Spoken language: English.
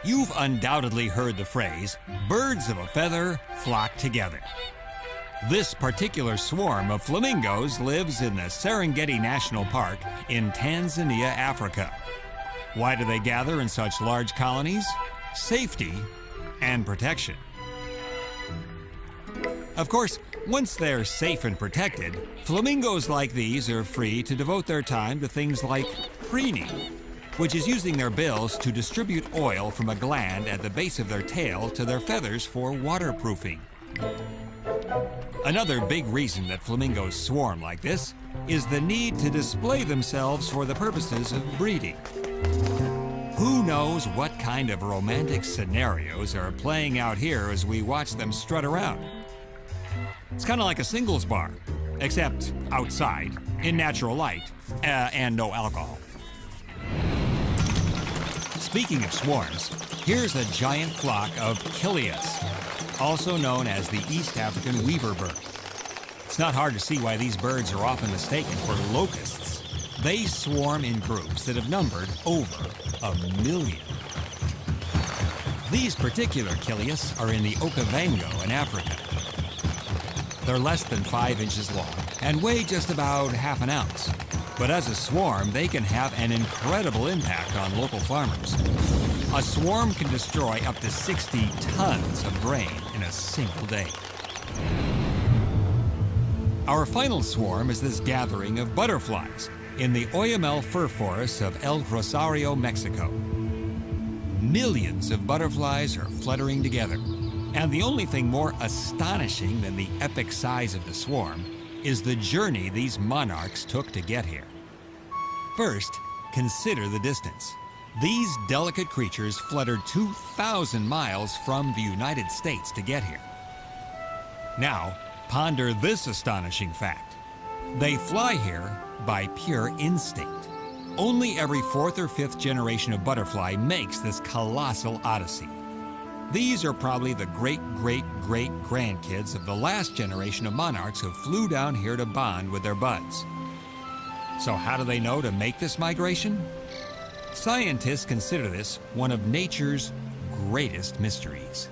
You've undoubtedly heard the phrase, birds of a feather flock together. This particular swarm of flamingos lives in the Serengeti National Park in Tanzania, Africa. Why do they gather in such large colonies? Safety and protection. Of course, once they're safe and protected, flamingos like these are free to devote their time to things like preening, which is using their bills to distribute oil from a gland at the base of their tail to their feathers for waterproofing. Another big reason that flamingos swarm like this is the need to display themselves for the purposes of breeding. Who knows what kind of romantic scenarios are playing out here as we watch them strut around? It's kind of like a singles bar, except outside, in natural light, and no alcohol. Speaking of swarms, here's a giant flock of Kilias, also known as the East African weaver bird. It's not hard to see why these birds are often mistaken for locusts. They swarm in groups that have numbered over 1 million. These particular Kilias are in the Okavango in Africa. They're less than 5 inches long and weigh just about half an ounce. But as a swarm, they can have an incredible impact on local farmers. A swarm can destroy up to 60 tons of grain in a single day. Our final swarm is this gathering of butterflies in the Oyamel fir forests of El Rosario, Mexico. Millions of butterflies are fluttering together. And the only thing more astonishing than the epic size of the swarm is the journey these monarchs took to get here. First, consider the distance. These delicate creatures fluttered 2,000 miles from the United States to get here. Now, ponder this astonishing fact. They fly here by pure instinct. Only every 4th or 5th generation of butterfly makes this colossal odyssey. These are probably the great-great-great-grandkids of the last generation of monarchs who flew down here to bond with their buds. So how do they know to make this migration? Scientists consider this one of nature's greatest mysteries.